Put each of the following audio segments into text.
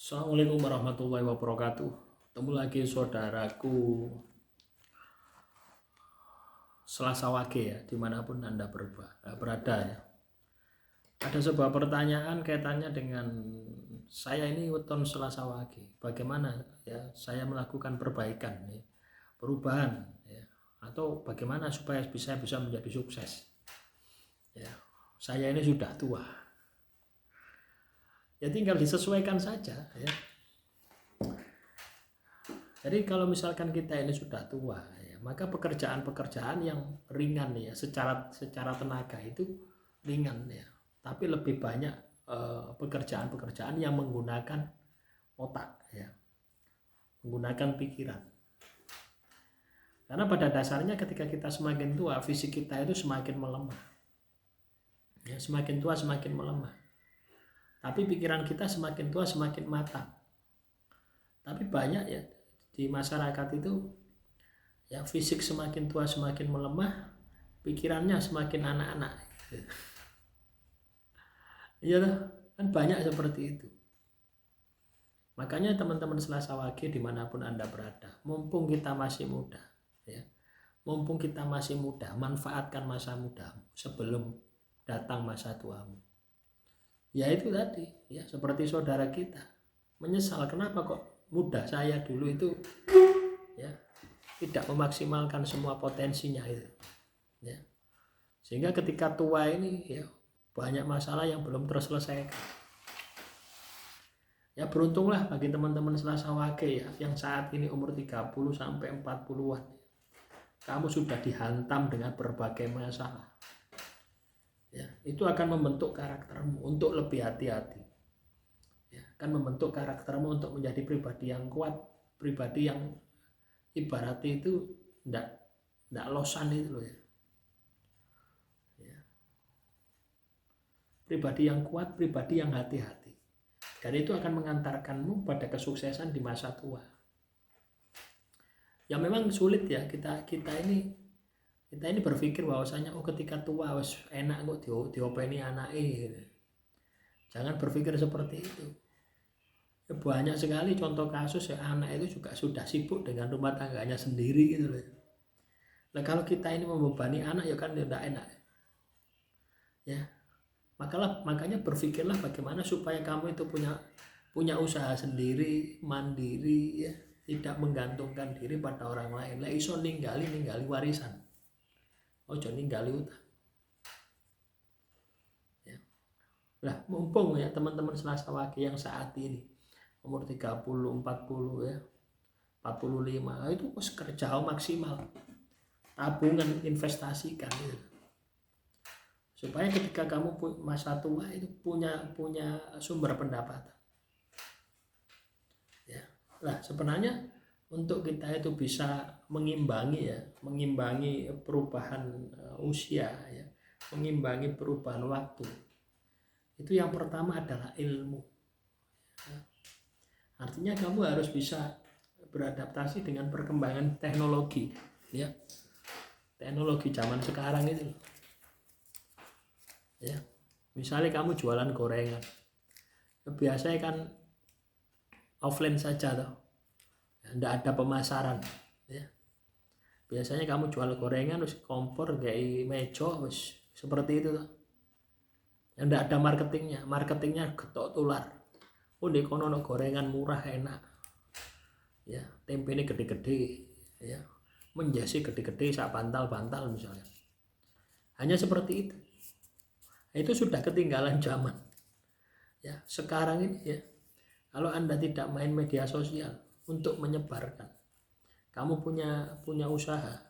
Assalamualaikum warahmatullahi wabarakatuh. Ketemu lagi saudaraku Selasa Wage ya, dimanapun Anda berada ya. Ada sebuah pertanyaan kaitannya dengan saya ini weton Selasa Wage. Bagaimana ya saya melakukan perbaikan ya, perubahan ya, atau bagaimana supaya bisa menjadi sukses. Ya, saya ini sudah tua. Ya tinggal disesuaikan saja ya. Jadi kalau misalkan kita ini sudah tua ya, maka pekerjaan-pekerjaan yang ringan ya secara tenaga itu ringan ya. Tapi lebih banyak pekerjaan-pekerjaan yang menggunakan otak ya. Menggunakan pikiran. Karena pada dasarnya ketika kita semakin tua, fisik kita itu semakin melemah. Ya, semakin tua semakin melemah. Tapi pikiran kita semakin tua semakin matang. Tapi banyak ya di masyarakat itu ya fisik semakin tua semakin melemah, pikirannya semakin anak-anak. Iya kan banyak seperti itu. Makanya teman-teman Selasa Wage dimanapun Anda berada, mumpung kita masih muda, ya, mumpung kita masih muda, manfaatkan masa mudamu sebelum datang masa tuamu. Ya itu tadi, ya seperti saudara kita menyesal kenapa kok muda saya dulu itu ya tidak memaksimalkan semua potensinya itu ya, sehingga ketika tua ini ya banyak masalah yang belum terselesaikan. Ya beruntunglah bagi teman-teman Selasa Wage ya yang saat ini umur 30 sampai 40-an. Kamu sudah dihantam dengan berbagai masalah. Ya, itu akan membentuk karaktermu untuk lebih hati-hati. Ya, akan membentuk karaktermu untuk menjadi pribadi yang kuat, pribadi yang ibaratnya itu tidak losan itu loh ya. Ya. Pribadi yang kuat, pribadi yang hati-hati. Dan itu akan mengantarkanmu pada kesuksesan di masa tua. Ya memang sulit ya kita ini berpikir bahwasanya ketika tua wis enak kok diopeni anake gitu. Jangan berpikir seperti itu. Ya, banyak sekali contoh kasus ya anak itu juga sudah sibuk dengan rumah tangganya sendiri gitu loh. Nah kalau kita ini membebani anak ya kan tidak enak. Ya. Makanya berpikirlah bagaimana supaya kamu itu punya usaha sendiri, mandiri ya, tidak menggantungkan diri pada orang lain. Lah iso ninggali warisan. Ojo ninggali utang. Ya. Lah mumpung ya teman-teman Selasa Wage yang saat ini umur 30, 40 ya, 45 itu kerja maksimal. Tabungan investasikan gitu. Supaya ketika kamu masa tua itu punya sumber pendapatan. Ya. Lah sebenarnya untuk kita itu bisa mengimbangi perubahan usia ya, mengimbangi perubahan waktu. Itu yang pertama adalah ilmu. Ya. Artinya kamu harus bisa beradaptasi dengan perkembangan teknologi ya. Teknologi zaman sekarang itu. Ya. Misalnya kamu jualan gorengan. Biasanya kan offline saja toh. Tidak ada pemasaran ya. Biasanya kamu jual gorengan terus kompor kayak meja seperti itu tuh. Tidak ada marketingnya getok tular. Di kono gorengan murah enak ya, tempe ini gede-gede ya, menjasi gede-gede sak bantal-bantal misalnya. Hanya seperti itu. Itu sudah ketinggalan zaman ya. Sekarang ini ya, kalau Anda tidak main media sosial untuk menyebarkan, kamu punya usaha,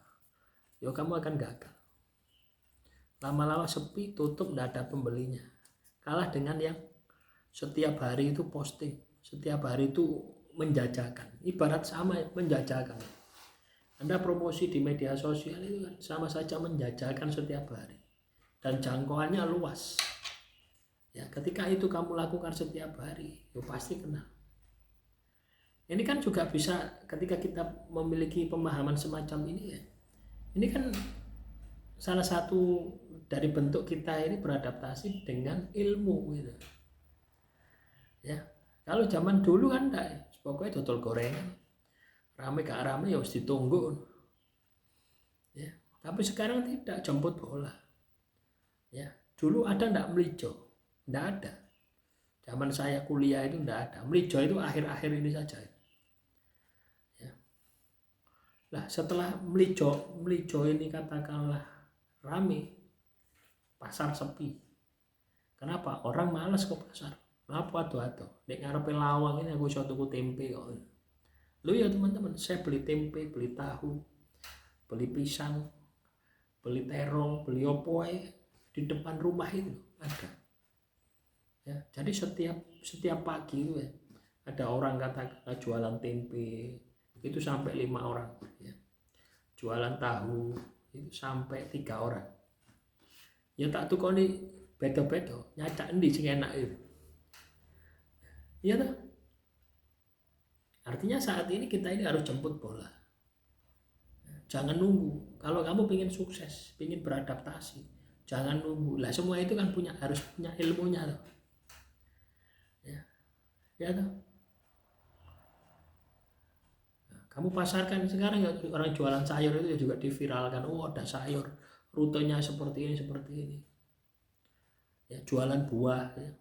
ya kamu akan gagal. Lama-lama sepi, tutup, tidak ada pembelinya. Kalah dengan yang setiap hari itu posting, setiap hari itu menjajakan. Ibarat sama menjajakan. Anda promosi di media sosial itu kan sama saja menjajakan setiap hari. Dan jangkauannya luas. Ya, ketika itu kamu lakukan setiap hari, ya pasti kenal. Ini kan juga bisa ketika kita memiliki pemahaman semacam ini ya. Ini kan salah satu dari bentuk kita ini beradaptasi dengan ilmu gitu. Ya. Kalau zaman dulu kan enggak, pokoknya dodol gorengan. Rame gak rame ya harus ditunggu. Ya, tapi sekarang tidak, jemput bola. Ya, dulu ada enggak melijo? Enggak ada. Zaman saya kuliah itu enggak ada. Melijo itu akhir-akhir ini saja. Ya. Lah setelah melijo ini katakanlah rame, pasar sepi. Kenapa? Orang malas ke pasar. Apa ado-ado? Nek ngarepe lawang ini aku iso tuku tempe kok. Lu ya teman-teman, saya beli tempe, beli tahu, beli pisang, beli terong, beli opo di depan rumah itu ada. Ya, jadi setiap pagi itu ya, ada orang katakan jualan tempe itu sampai 5 orang. Ya. Jualan tahu itu sampai 3 orang. Ya tak tukoni bedo-bedo, nyacak endi sing enak itu. Iya toh? Artinya saat ini kita ini harus jemput bola. Jangan nunggu. Kalau kamu ingin sukses, ingin beradaptasi, jangan nunggu. Lah semua itu kan harus punya ilmunya toh. Ya toh? Nah, kamu pasarkan sekarang ya, orang jualan sayur itu juga diviralkan. Oh, ada sayur, rutenya seperti ini. Ya, jualan buah ya.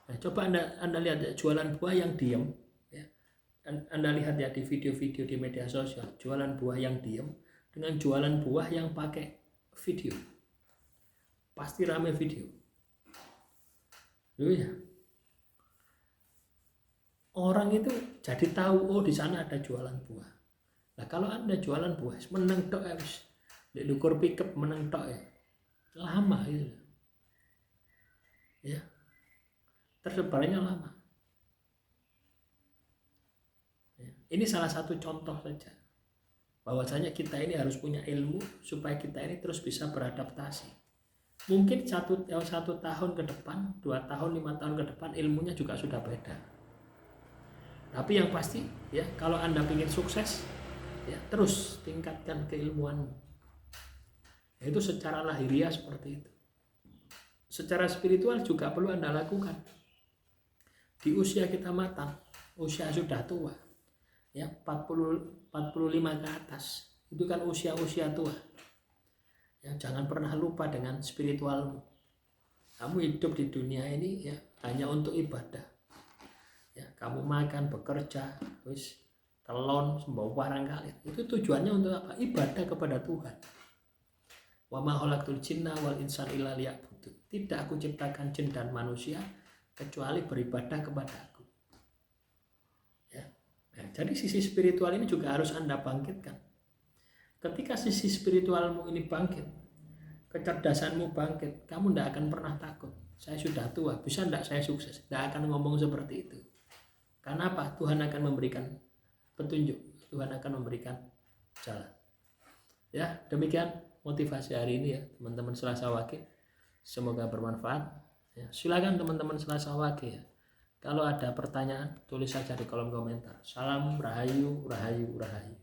Nah, coba anda lihat ya, jualan buah yang diam ya. Anda lihat ya di video-video di media sosial, jualan buah yang diam dengan jualan buah yang pakai video, pasti rame video. Loh ya, orang itu jadi tahu, oh di sana ada jualan buah. Nah kalau anda jualan buah meneng tok ya, di dukur pickup meneng tok ya, lama gitu ya, tersebarnya lama. Ini salah satu contoh saja bahwasanya kita ini harus punya ilmu supaya kita ini terus bisa beradaptasi. Mungkin satu tahun ke depan, 2 tahun, 5 tahun ke depan ilmunya juga sudah beda. Tapi yang pasti ya, kalau anda ingin sukses ya terus tingkatkan keilmuanmu. Itu secara lahiriah seperti itu. Secara spiritual juga perlu anda lakukan. Di usia kita matang, usia sudah tua ya, 45 ke atas itu kan usia tua ya, jangan pernah lupa dengan spiritualmu. Kamu hidup di dunia ini ya hanya untuk ibadah ya, kamu makan, bekerja, wis telon, sembawa barangkali itu tujuannya untuk apa? Ibadah kepada Tuhan. Wa ma khalaqtul jinna wal insa illa liya'budun. Tidak aku ciptakan jin dan manusia kecuali beribadah kepadaku. Jadi sisi spiritual ini juga harus anda bangkitkan. Ketika sisi spiritualmu ini bangkit, kecerdasanmu bangkit, kamu tidak akan pernah takut. Saya sudah tua, bisa tidak saya sukses? Tidak akan ngomong seperti itu. Karena apa? Tuhan akan memberikan petunjuk, Tuhan akan memberikan jalan. Ya, demikian motivasi hari ini ya teman-teman Selasa Wage. Semoga bermanfaat. Ya, silakan teman-teman Selasa Wage ya. Kalau ada pertanyaan, tulis saja di kolom komentar. Salam Rahayu, Rahayu, Rahayu.